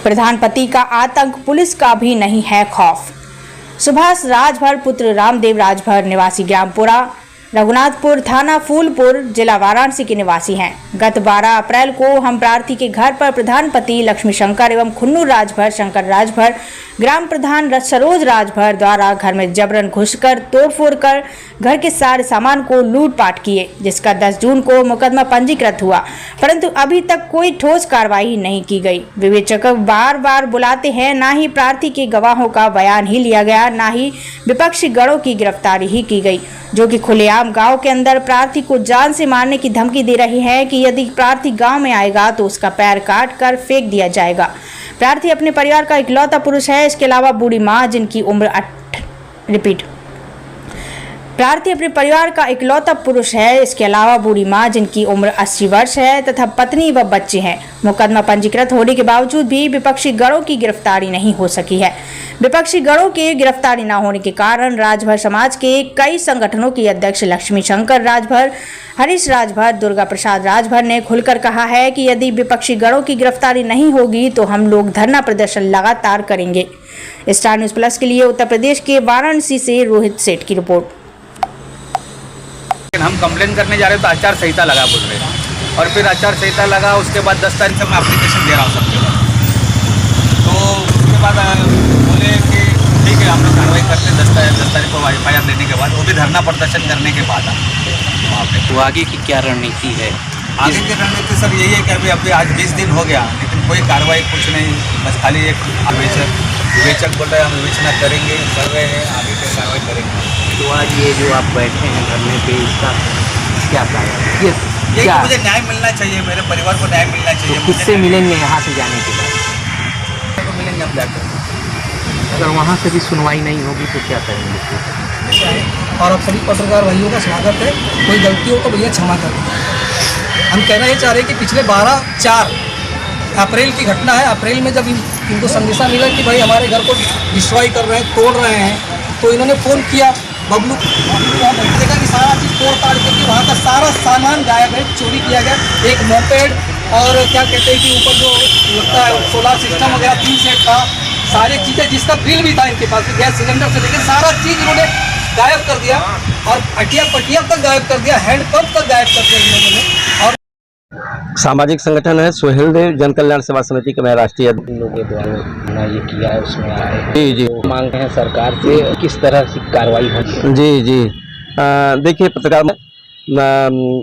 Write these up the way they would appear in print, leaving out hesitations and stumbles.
प्रधानपति का आतंक, पुलिस का भी नहीं है खौफ। सुभाष राजभर पुत्र रामदेव राजभर निवासी ग्रामपुरा रघुनाथपुर थाना फूलपुर जिला वाराणसी के निवासी हैं। गत 12 अप्रैल को हम प्रार्थी के घर पर प्रधानपति लक्ष्मी शंकर एवं खुन्नू राजभर, शंकर राजभर, ग्राम प्रधान सरोज राजभर द्वारा घर में जबरन घुसकर तोड़फोड़ कर घर के सारे सामान को लूटपाट किए, जिसका 10 जून को मुकदमा पंजीकृत हुआ, परंतु अभी तक कोई ठोस कार्रवाई नहीं की गई। विवेचक बार बार बुलाते हैं, ना ही प्रार्थी के गवाहों का बयान ही लिया गया, ना ही विपक्षी गणों की गिरफ्तारी ही की गई, जो कि खुलेआम गांव के अंदर प्रार्थी को जान से मारने की धमकी दे रही है कि यदि प्रार्थी गांव में आएगा तो उसका पैर काट कर फेंक दिया जाएगा। प्रार्थी अपने परिवार का इकलौता पुरुष है। इसके अलावा बूढ़ी मां जिनकी उम्र प्रार्थी अपने परिवार का इकलौता पुरुष है। इसके अलावा बूढ़ी मां जिनकी उम्र 80 वर्ष है तथा पत्नी व बच्चे हैं। मुकदमा पंजीकृत होने के बावजूद भी विपक्षी गणों की गिरफ्तारी नहीं हो सकी है। विपक्षी गणों की गिरफ्तारी न होने के कारण राजभर समाज के कई संगठनों की अध्यक्ष लक्ष्मी शंकर राजभर, हरीश राजभर, दुर्गा प्रसाद राजभर ने खुलकर कहा है कि यदि विपक्षी गणों की गिरफ्तारी नहीं होगी तो हम लोग धरना प्रदर्शन लगातार करेंगे। स्टार न्यूज़ प्लस के लिए उत्तर प्रदेश के वाराणसी से रोहित सेठ की रिपोर्ट। हम कंप्लेन करने जा रहे तो आचार संहिता लगा बोल रहे हैं, और फिर आचार संहिता लगा, उसके बाद 10 तारीख से मैं एप्लीकेशन दे रहा हूँ सबके बाद। तो उसके बाद बोले कि ठीक है हम लोग कार्रवाई करते हैं 10 तारीख को FIR लेने के बाद, वो भी धरना प्रदर्शन करने के बाद वहाँ पे। तो आगे की क्या रणनीति है? आगे की रणनीति सर यही है कि अभी आज 20 दिन हो गया लेकिन कोई कार्रवाई कुछ नहीं, बस खाली एक विवेचक बोल रहे हैं हम विवेचना करेंगे, कर रहे हैं, आगे की कार्रवाई करेंगे। तो आज ये जो आप बैठे हैं धरने पे, इसका क्या कारण? ये मुझे न्याय मिलना चाहिए, मेरे परिवार को न्याय मिलना चाहिए। तो किससे मिलेंगे यहाँ से जाने के बाद? तो मिलेंगे हम जाकर। अगर वहाँ से भी सुनवाई नहीं होगी तो क्या करेंगे? और आप सभी पत्रकार भाइयों का स्वागत है। कोई गलती हो तो भैया क्षमा करें। हम कहना ये चाह रहे हैं कि पिछले 12-4 अप्रैल की घटना है। अप्रैल में जब इनको संदेशा मिला कि भाई हमारे घर को डिस्ट्रॉय कर रहे हैं, तोड़ रहे हैं, तो इन्होंने फ़ोन किया बबलू को, देखा कि सारा चीज़ तोड़ ताड़ करके वहाँ का सारा सामान गायब है, चोरी किया गया। एक मोपेड और क्या कहते हैं कि ऊपर जो लगता है सोलर सिस्टम वगैरह 3 सेट था, सारी चीज़ें जिसका बिल भी था इनके पास, गैस सिलेंडर से लेकर सारा चीज़ इन्होंने गायब कर दिया और पटिया तक गायब कर दिया, हैंडपंप तक गायब कर दिया इन्होंने। और सामाजिक संगठन है सोहेल देव जन कल्याण सेवा समिति का मैं राष्ट्रीय लोगों के द्वारा ये किया है उसमें आए जी तो मांग रहे हैं सरकार से किस तरह की कार्रवाई होगी? जी देखिए पत्रकार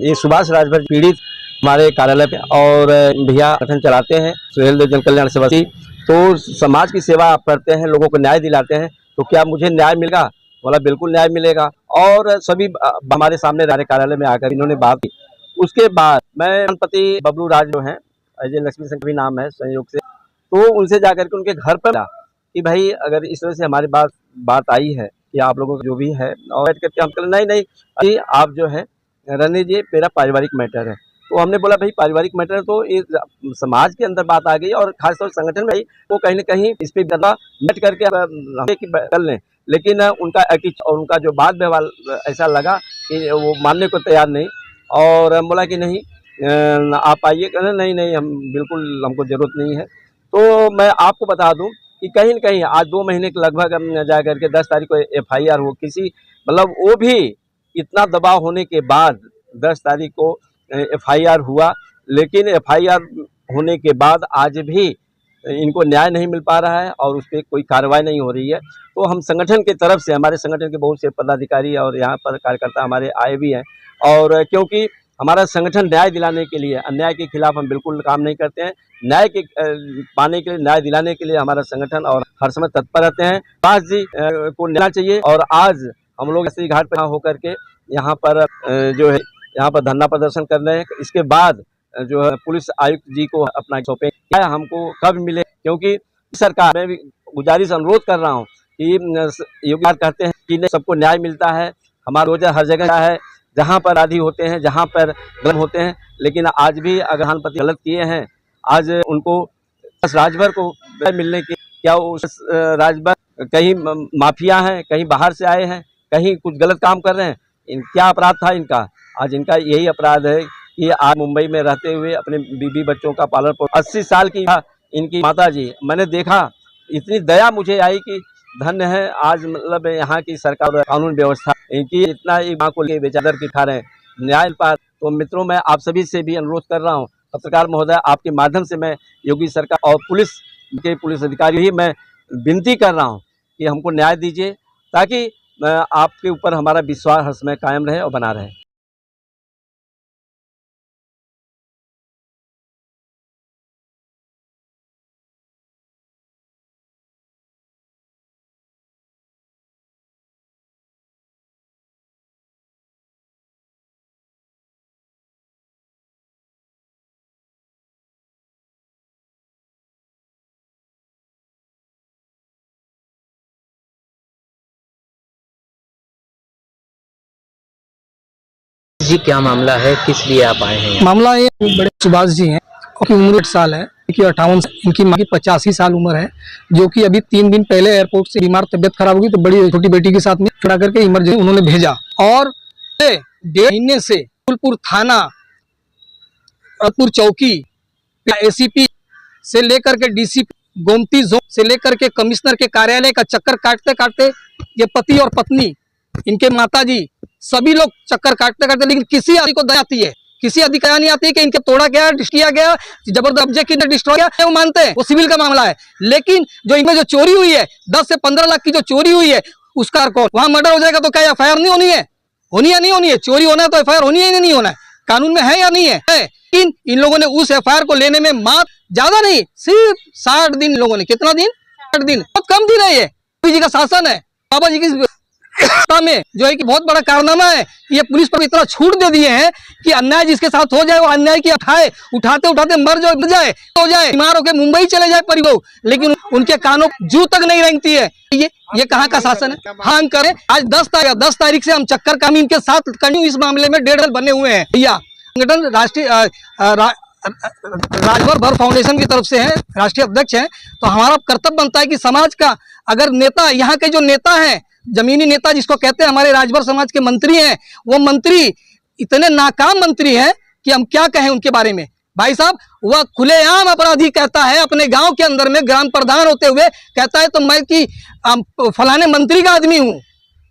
ये सुभाष राजभर पीड़ित हमारे कार्यालय पे और भैया संगठन चलाते हैं सोहेल देव जन कल्याण सेवा समिति, तो समाज की सेवा आप करते हैं, लोगों को न्याय दिलाते हैं, तो क्या मुझे न्याय मिलेगा? बोला बिल्कुल न्याय मिलेगा। और सभी हमारे सामने हमारे कार्यालय में आकर इन्होंने बात की। उसके बाद मैं प्रधानपति बबलू राज जो हैं, अजय लक्ष्मी शंकर भी नाम है संयोग से, तो उनसे जाकर के उनके घर पर कि भाई अगर इस तरह से हमारी बात आई है कि आप लोगों को जो भी है, और बैठ करके हम कहें नहीं अभी आप जो है रहने जी, मेरा पारिवारिक मैटर है। तो हमने बोला भाई पारिवारिक मैटर है तो ये समाज के अंदर बात आ गई और खासतौर संगठन में वो कहीं ना कहीं इस पर ज़्यादा बैठ करके कर लें, लेकिन उनका और उनका जो बात व्यवहार ऐसा लगा कि वो मानने को तैयार नहीं, और हम बोला कि नहीं आप आइए, कहना नहीं हम बिल्कुल, हमको ज़रूरत नहीं है। तो मैं आपको बता दूं कि कहीं न कहीं आज 2 महीने के लगभग हम जा करके 10 तारीख को FIR हो, किसी मतलब वो भी इतना दबाव होने के बाद 10 तारीख को FIR हुआ, लेकिन FIR होने के बाद आज भी इनको न्याय नहीं मिल पा रहा है और उस पर कोई कार्रवाई नहीं हो रही है। तो हम संगठन की तरफ से, हमारे संगठन के बहुत से पदाधिकारी और यहाँ पर कार्यकर्ता हमारे आए भी हैं, और क्योंकि हमारा संगठन न्याय दिलाने के लिए, अन्याय के खिलाफ हम बिल्कुल काम नहीं करते हैं, न्याय के पाने के लिए, न्याय दिलाने के लिए हमारा संगठन और हर समय तत्पर रहते हैं। सुभाष जी को लेना चाहिए, और आज हम लोग ऐसे घाट पर होकर के यहाँ पर जो है यहाँ पर धरना प्रदर्शन कर रहे हैं। इसके बाद जो है पुलिस आयुक्त जी को अपना सौंपे, क्या हमको कब मिले, क्योंकि सरकार में भी गुजारिश अनुरोध कर रहा हूँ कि योगी कहते हैं कि सबको न्याय मिलता है, हमारा रोजा हर जगह है, जहाँ पर आदि होते हैं, जहाँ पर गलत होते हैं, लेकिन आज भी अगर प्रधानपति गलत किए हैं, आज उनको राजभर को मिलने की, क्या उस राजभर कहीं माफिया हैं, कहीं बाहर से आए हैं, कहीं कुछ गलत काम कर रहे हैं? क्या अपराध था इनका? आज इनका यही अपराध है कि आज मुंबई में रहते हुए अपने बीवी बच्चों का पालन पोषण 80 साल की इनकी माता जी, मैंने देखा इतनी दया मुझे आई कि धन्य है आज, मतलब यहाँ की सरकार और कानून व्यवस्था इनकी, इतना एक माँ को लेकर बेचादर की खा रहे हैं न्याय पास। तो मित्रों, मैं आप सभी से भी अनुरोध कर रहा हूँ, पत्रकार महोदय, आपके माध्यम से मैं योगी सरकार और पुलिस अधिकारी ही मैं विनती कर रहा हूँ कि हमको न्याय दीजिए, ताकि आपके ऊपर हमारा विश्वास हर समय कायम रहे और बना रहे। जी, क्या मामला है, किस लिए आप आए हैं? मामला ये बड़े सुभाष जी हैं, उनकी उम्र 60 साल है, इनकी 58, इनकी माँ की 85 साल उम्र है, जो कि अभी 3 दिन पहले एयरपोर्ट से बीमार, तबियत खराब होगी तो बड़ी छोटी बेटी के साथ में चढ़ा करके इमरजेंसी उन्होंने भेजा। और 1.5 महीने से फूलपुर थाना, फूलपुर चौकी, एसीपी से लेकर के डीसीपी, गोमती जोन से लेकर के कमिश्नर के कार्यालय का चक्कर काटते काटते ये पति और पत्नी, इनके माताजी, सभी लोग चक्कर काटते काटते, लेकिन किसी अधिकारी को दया आती है, किसी अधिकारी नहीं आती है कि इनके तोड़ा गया, किया गया, जबरदस्त कब्जे की डिस्ट्रॉय किया, वो मानते हैं, वो सिविल का मामला है। लेकिन जो इनमें जो चोरी हुई है, 10 से 15 लाख की जो चोरी हुई है, उसका कौन? वहां मर्डर हो जाएगा तो क्या एफआईआर नहीं होनी है? होनी या नहीं होनी है? चोरी होना है तो एफआईआर होनी है या नहीं होना है? कानून में है या नहीं है? लेकिन इन लोगों ने उस एफआईआर को लेने में मात्र ज्यादा नहीं, सिर्फ 60 दिन लोगों ने, कितना दिन? 60 दिन, बहुत कम दिन है। ये जी का शासन है, बाबा जी की में जो है कि बहुत बड़ा कारनामा है। ये पुलिस पर इतना छूट दे दिए हैं कि अन्याय जिसके साथ हो जाए वो अन्याय की उठाते उठाते मर जाए, हो जाए, बीमार होकर मुंबई चले जाए परिवार, लेकिन उनके कानों जू तक नहीं रेंगती है। ये कहाँ का शासन है? हाँ, हम करें आज 10 तारीख से हम चक्कर कामी इनके साथ कंटिन्यू इस मामले में 1.5 साल बने हुए हैं। भैया संगठन राष्ट्रीय राजभर भर फाउंडेशन की तरफ से है, राष्ट्रीय अध्यक्ष हैं, तो हमारा कर्तव्य बनता है कि समाज का अगर नेता, यहाँ के जो नेता हैं, जमीनी नेता जिसको कहते हैं, हमारे राजभर समाज के मंत्री हैं, वो मंत्री इतने नाकाम मंत्री हैं कि हम क्या कहें उनके बारे में। भाई साहब, वह खुलेआम अपराधी कहता है, अपने गांव के अंदर में ग्राम प्रधान होते हुए कहता है तो मैं कि फलाने मंत्री का आदमी हूं,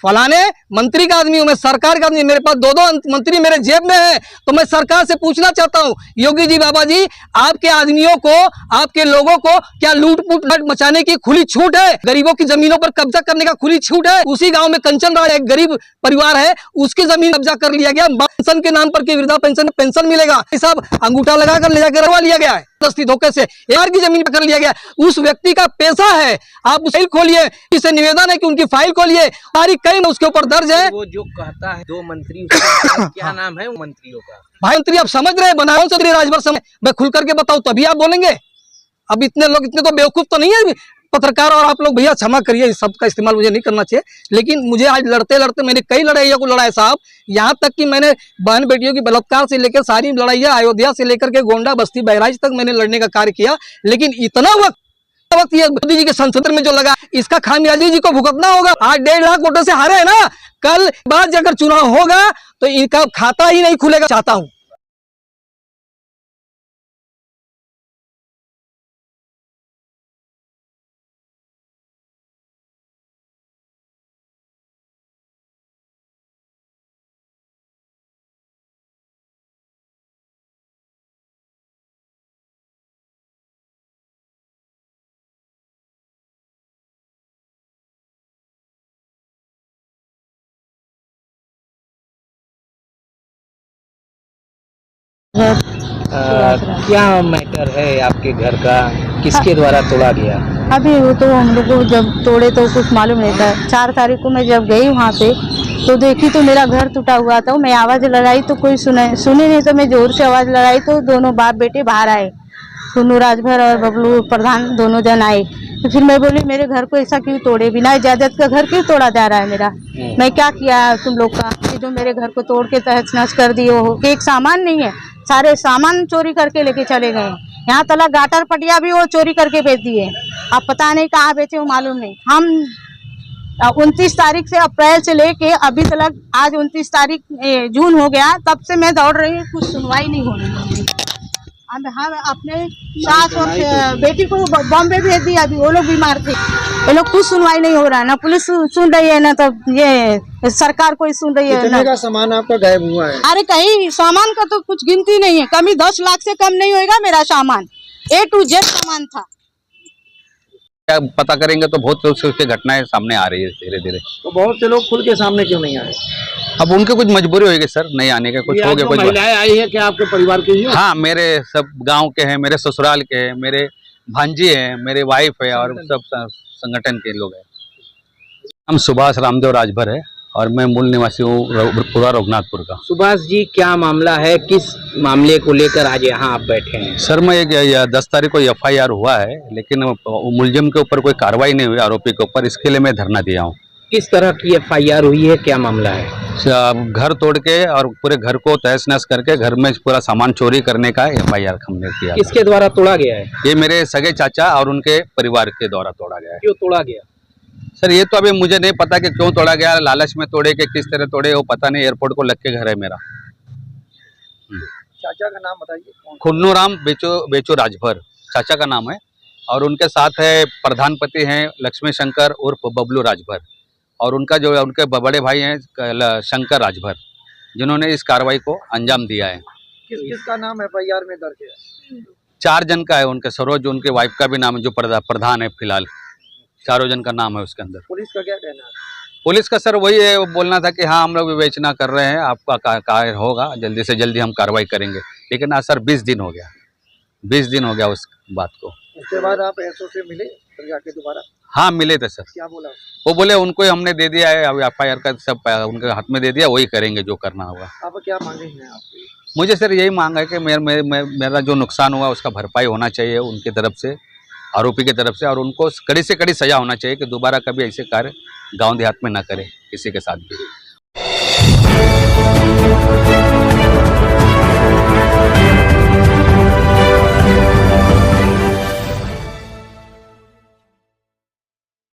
फलाने मंत्री का आदमी हूं, मैं सरकार का आदमी, मेरे पास 2 मंत्री मेरे जेब में है। तो मैं सरकार से पूछना चाहता हूं, योगी जी, बाबा जी, आपके आदमियों को, आपके लोगों को क्या लूट-पुट मचाने की खुली छूट है? गरीबों की जमीनों पर कब्जा करने का खुली छूट है? उसी गांव में कंचन राय, एक गरीब परिवार है, उसकी जमीन कब्जा कर लिया गया, पेंशन के नाम पर के वृद्धा पेंशन मिलेगा, साहब अंगूठा लगाकर ले जाकर रवा लिया गया है, दस्ती धोखे से यार की जमीन पर कर लिया गया। उस व्यक्ति का पैसा है, आप उस फाइल खोलिए, इसे निवेदन है कि उनकी फाइल खोलिए, तारीख कहीं ना उसके ऊपर दर्ज है। वो जो कहता है 2 मंत्री, क्या नाम है वो मंत्रियों का? भाई मंत्री आप समझ रहे हैं, बनाओ से राजभर समय मैं खुल करके बताऊं तभी आप बोलेंगे। अब इतने लोग, इतने तो बेवकूफ तो नहीं है पत्रकार और आप लोग, भैया क्षमा करिए, इस शब्द का इस्तेमाल मुझे नहीं करना चाहिए, लेकिन मुझे आज लड़ते लड़ते मैंने कई लड़ाइयों को लड़ाया साहब, यहाँ तक कि मैंने बहन बेटियों की बलात्कार से लेकर सारी लड़ाइयाँ, अयोध्या से लेकर के गोंडा बस्ती बहराइच तक मैंने लड़ने का कार्य किया। लेकिन इतना वक्त ये मोदी जी के संसद में जो लगा, इसका खामियाजी जी को भुगतना होगा। आज 1.5 लाख वोटों से हारे है ना, कल बाद अगर चुनाव होगा तो इनका खाता ही नहीं खुलेगा। चाहता हूँ क्या मैटर है आपके घर का, किसके द्वारा तोड़ा गया? अभी वो तो हम लोग को जब तोड़े तो कुछ मालूम नहीं था। 4 तारीख को मैं जब गई वहाँ पे तो देखी तो मेरा घर टूटा हुआ था। मैं आवाज़ लगाई तो कोई सुनी नहीं, तो मैं जोर से आवाज़ लगाई तो दोनों बाप बेटे बाहर आए, सोनू राजभर और बबलू प्रधान दोनों जन आए। तो फिर मैं बोली मेरे घर को ऐसा क्यों तोड़े, बिना इजाज़त का घर क्यों तोड़ा जा रहा है मेरा? मैं क्या किया तुम लोग का कि जो मेरे घर को तोड़ के तहस नहस कर दिए हो? एक सामान नहीं है, सारे सामान चोरी करके लेके चले गए। यहाँ तला गाटर पटिया भी वो चोरी करके बेच दिए। अब पता नहीं कहाँ बेचे, वो मालूम नहीं। हम 29 तारीख से, अप्रैल से लेके अभी तक, आज 29 तारीख जून हो गया, तब से मैं दौड़ रही हूँ, कुछ सुनवाई नहीं हो रही। हम अपने सास और बेटी को बॉम्बे भेज दिया, अभी वो लोग बीमार थे। ये लोग कुछ सुनवाई नहीं हो रहा है, ना पुलिस सुन रही है, ना तो ये सरकार कोई सुन रही है। कितने का सामान आपका गायब हुआ है? अरे कहीं सामान का तो कुछ गिनती नहीं है, कमी 10 लाख से कम नहीं होएगा मेरा सामान, A to Z सामान था। क्या पता करेंगे तो बहुत से उसकी घटनाएं सामने आ रही है धीरे धीरे। तो बहुत से लोग खुल के सामने क्यों नहीं आए? अब उनके कुछ मजबूरी होगी सर, नहीं आने का, कुछ हो गया, कुछ महिलाएं आई है क्या आपके परिवार की? हाँ, मेरे सब गांव के हैं, मेरे ससुराल के हैं, मेरे भांजी हैं, मेरे वाइफ है और सब संगठन के लोग हैं। हम सुभाष रामदेव राजभर है और मैं मूल निवासी हूँ पूरा रघुनाथपुर का। सुभाष जी, क्या मामला है, किस मामले को लेकर आज यहाँ आप बैठे हैं? सर, मैं 10 तारीख को FIR हुआ है, लेकिन मुलजिम के ऊपर कोई कार्रवाई नहीं हुई, आरोपी के ऊपर, इसके लिए मैं धरना दिया हूँ। किस तरह की FIR हुई है, क्या मामला है? घर तोड़ के और पूरे घर को तहस नहस करके घर में पूरा सामान चोरी करने का FIR हमने किया। किसके द्वारा तोड़ा गया है? ये मेरे सगे चाचा और उनके परिवार के द्वारा तोड़ा गया है। क्यों तोड़ा गया? सर, ये तो अभी मुझे नहीं पता कि क्यों तोड़ा गया, लालच में तोड़े के किस तरह तोड़े वो पता नहीं। एयरपोर्ट को लग के घर है मेरा। चाचा का नाम बताइए। खुन्नूराम बेचो राजभर चाचा का नाम है और उनके साथ है प्रधानपति हैं लक्ष्मी शंकर उर्फ बबलू राजभर और उनका जो है उनके बड़े भाई हैं शंकर राजभर, जिन्होंने इस कार्रवाई को अंजाम दिया है। किस किस का नाम FIR में दर्ज है? 4 जन का है, उनके सरोज, उनके वाइफ का भी नाम है, जो प्रधान है फिलहाल, 4 जन का नाम है उसके अंदर। पुलिस का क्या कहना है? पुलिस का सर वही है, वो बोलना था कि हाँ हम लोग विवेचना कर रहे हैं, आपका कार्य होगा, जल्दी से जल्दी हम कार्रवाई करेंगे। लेकिन आज सर 20 दिन हो गया, 20 दिन हो गया उस बात को। उसके बाद आप SO से मिले फिर जाके दोबारा? हाँ, मिले थे सर। क्या बोला? वो बोले उनको ही हमने दे दिया है, अब FIR का सब उनके हाथ में दे दिया, वही करेंगे जो करना होगा। आप क्या मांगे हैं आपकी? मुझे सर यही मांग है कि मेरा जो नुकसान हुआ उसका भरपाई होना चाहिए उनकी तरफ से, आरोपी की तरफ से, और उनको कड़ी से कड़ी सजा होना चाहिए कि दोबारा कभी ऐसे कार्य गांव देहात में ना करे किसी के साथ भी।